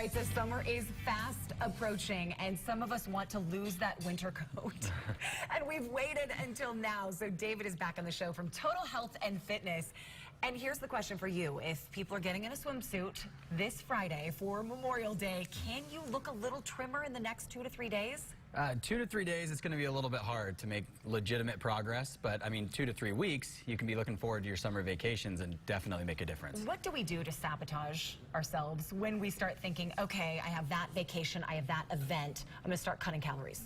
right, so summer is fast approaching, and some of us want to lose that winter coat. And we've waited until now. So David is back on the show from Total Health and Fitness. And here's the question for you. If people are getting in a swimsuit this Friday for Memorial Day, can you look a little trimmer in the next 2 to 3 days? 2 to 3 days, it's going to be a little bit hard to make legitimate progress. But, I mean, 2 to 3 weeks, you can be looking forward to your summer vacations and definitely make a difference. What do we do to sabotage ourselves when we start thinking, okay, I have that vacation, I have that event, I'm going to start cutting calories?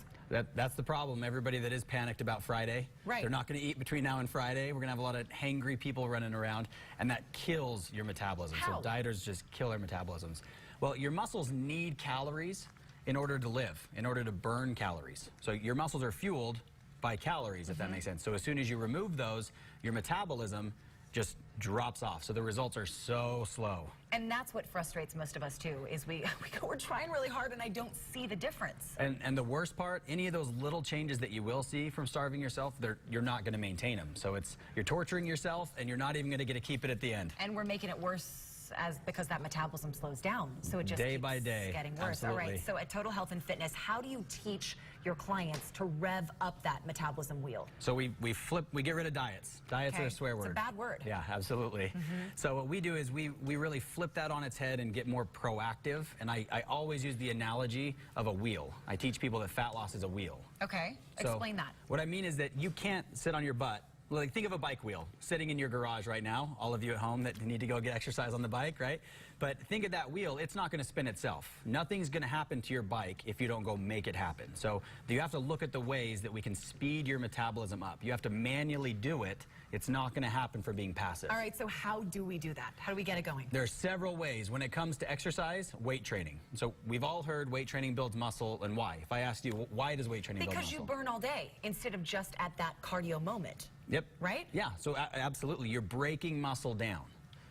That's the problem. Everybody that is panicked about Friday, right, they're not going to eat between now and Friday. We're going to have a lot of hangry people running around, and that kills your metabolism. How? So dieters just kill their metabolisms. Well, your muscles need calories in order to live, in order to burn calories. So your muscles are fueled by calories, if that makes sense. So as soon as you remove those, your metabolism just drops off. So the results are so slow. And that's what frustrates most of us too, is we're trying really hard and I don't see the difference. And the worst part, any of those little changes that you will see from starving yourself, you're not going to maintain them. So you're torturing yourself and you're not even going to get to keep it at the end. And we're making it worse because that metabolism slows down. So it just day keeps by day getting worse. Absolutely. All right, so at Total Health and Fitness, how do you teach your clients to rev up that metabolism wheel? So we get rid of diets. Diets are a swear word. It's a bad word. Yeah, absolutely. So what we do is we really flip that on its head and get more proactive. And I always use the analogy of a wheel. I teach people that fat loss is a wheel. Okay, explain that. What I mean is that you can't sit on your butt. Like, think of a bike wheel sitting in your garage right now, all of you at home that need to go get exercise on the bike, right? But think of that wheel, it's not going to spin itself. Nothing's going to happen to your bike if you don't go make it happen. So you have to look at the ways that we can speed your metabolism up. You have to manually do it. It's not going to happen for being passive. All right, so how do we do that? How do we get it going? There are several ways. When it comes to exercise, weight training. So we've all heard weight training builds muscle, and why? If I asked you, why does weight training build muscle? Because you burn all day instead of just at that cardio moment. Yep. Right? Yeah, so absolutely. You're breaking muscle down.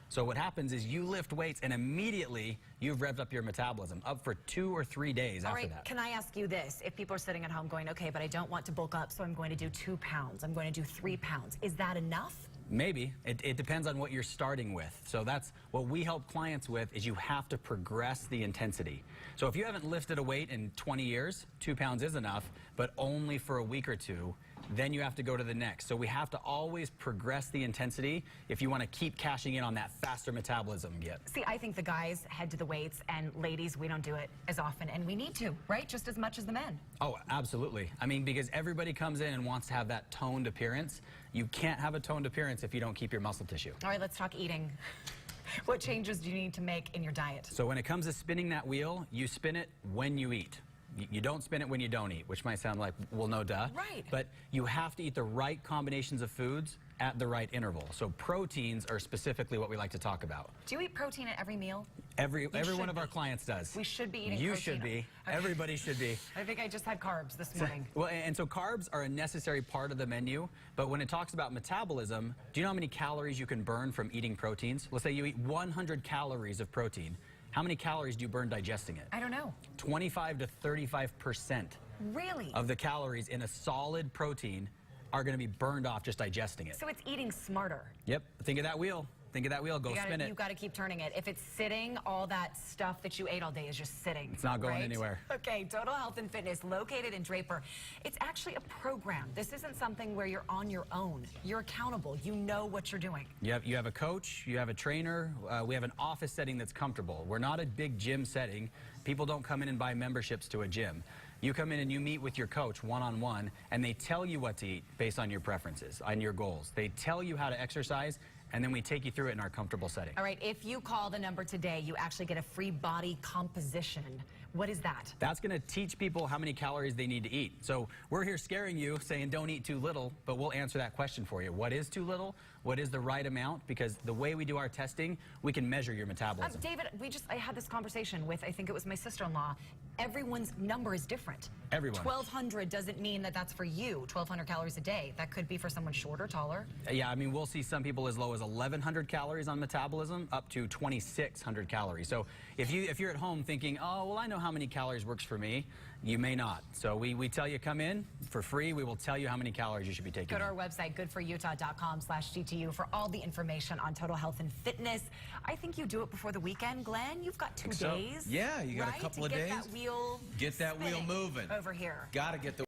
So what happens is you lift weights and immediately you've revved up your metabolism up for 2 or 3 days after that. Can I ask you this? If people are sitting at home going, okay, but I don't want to bulk up, so I'm going to do 2 pounds, I'm going to do 3 pounds. Is that enough? Maybe. It depends on what you're starting with. So that's what we help clients with, is you have to progress the intensity. So if you haven't lifted a weight in 20 years, 2 pounds is enough, but only for a week or two, then you have to go to the next. So we have to always progress the intensity if you want to keep cashing in on that faster metabolism you get. See, I think the guys head to the weights, and ladies, we don't do it as often, and we need to, right? Just as much as the men. Oh, absolutely. I mean, because everybody comes in and wants to have that toned appearance. You can't have a toned appearance if you don't keep your muscle tissue. All right, let's talk eating. What changes do you need to make in your diet? So when it comes to spinning that wheel, you spin it when you eat. You don't spin it when you don't eat, which might sound like, well, no duh. Right. But you have to eat the right combinations of foods at the right interval. So proteins are specifically what we like to talk about. Do you eat protein at every meal? Every one of our clients does. We should be eating protein. You protein. should be. Okay. Everybody should be. I think I just had carbs this morning. Well, and so carbs are a necessary part of the menu, but when it talks about metabolism, do you know how many calories you can burn from eating proteins? Let's say you eat 100 calories of protein. How many calories do you burn digesting it? I don't know. 25 to 35%. Really? Of the calories in a solid protein are going to be burned off just digesting it. So it's eating smarter. Yep. Think of that wheel. Think of that wheel. Go spin it. You've got to keep turning it. If it's sitting, all that stuff that you ate all day is just sitting. It's not going right? anywhere. Okay, Total Health and Fitness, located in Draper. It's actually a program. This isn't something where you're on your own. You're accountable. You know what you're doing. You have a coach. You have a trainer. We have an office setting that's comfortable. We're not a big gym setting. People don't come in and buy memberships to a gym. You come in and you meet with your coach one-on-one, and they tell you what to eat based on your preferences, on your goals. They tell you how to exercise, and then we take you through it in our comfortable setting. All right, if you call the number today, you actually get a free body composition. What is that? That's going to teach people how many calories they need to eat. So we're here scaring you, saying don't eat too little, but we'll answer that question for you. What is too little? What is the right amount? Because the way we do our testing, we can measure your metabolism. David, I had this conversation with, I think it was my sister-in-law. Everyone's number is different. Everyone. 1,200 doesn't mean that that's for you, 1,200 calories a day. That could be for someone shorter, taller. Yeah, I mean, we'll see some people as low as 1,100 calories on metabolism up to 2,600 calories. So if you're at home thinking, oh, well, I know how many calories works for me. You may not. So we tell you come in for free. We will tell you how many calories you should be taking. Go to our website, goodforutah.com/GTU, for all the information on total health and fitness. I think you do it before the weekend, Glenn. You've got 2 days. Yeah, you got a couple of days. Get that wheel Get that wheel moving. over here. Got to get the